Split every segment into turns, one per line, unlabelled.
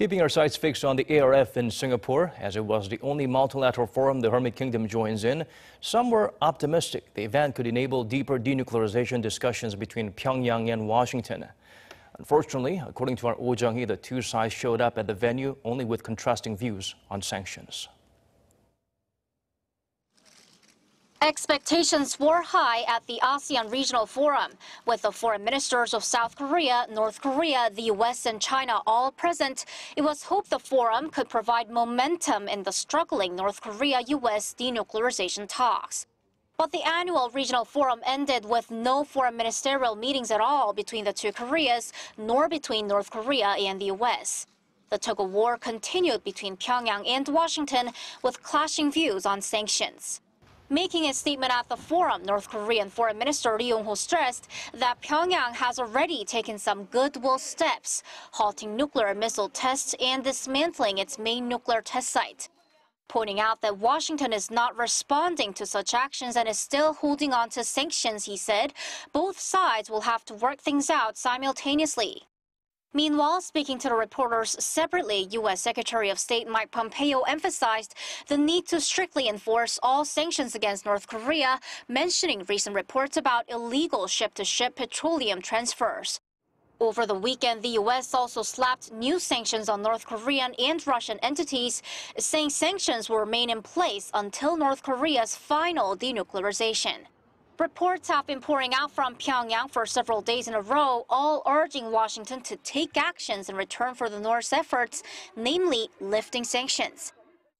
Keeping our sights fixed on the ARF in Singapore, as it was the only multilateral forum the Hermit Kingdom joins in, some were optimistic the event could enable deeper denuclearization discussions between Pyongyang and Washington. Unfortunately, according to our Oh Jung-hee, the two sides showed up at the venue only with contrasting views on sanctions.
Expectations were high at the ASEAN Regional Forum, with the foreign ministers of South Korea, North Korea, the U.S. and China all present. It was hoped the forum could provide momentum in the struggling North Korea-U.S. denuclearization talks. But the annual regional forum ended with no foreign ministerial meetings at all between the two Koreas, nor between North Korea and the U.S. The tug-of-war continued between Pyongyang and Washington, with clashing views on sanctions. Making a statement at the forum, North Korean Foreign Minister Lee Yong-ho stressed that Pyongyang has already taken some goodwill steps, halting nuclear missile tests and dismantling its main nuclear test site. Pointing out that Washington is not responding to such actions and is still holding on to sanctions, he said, both sides will have to work things out simultaneously. Meanwhile, speaking to the reporters separately, U.S. Secretary of State Mike Pompeo emphasized the need to strictly enforce all sanctions against North Korea, mentioning recent reports about illegal ship-to-ship petroleum transfers. Over the weekend, the U.S. also slapped new sanctions on North Korean and Russian entities, saying sanctions will remain in place until North Korea's final denuclearization. Reports have been pouring out from Pyongyang for several days in a row, all urging Washington to take actions in return for the North's efforts, namely lifting sanctions.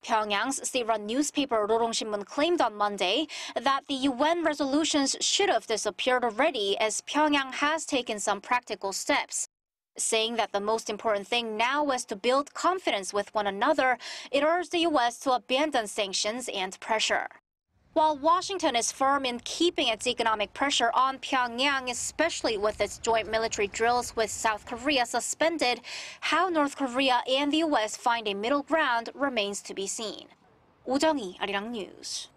Pyongyang's state-run newspaper Rodong Sinmun claimed on Monday that the UN resolutions should have disappeared already as Pyongyang has taken some practical steps. Saying that the most important thing now is to build confidence with one another, it urged the U.S. to abandon sanctions and pressure. While Washington is firm in keeping its economic pressure on Pyongyang, especially with its joint military drills with South Korea suspended, how North Korea and the U.S. find a middle ground remains to be seen. Oh Jung-hee, Arirang News.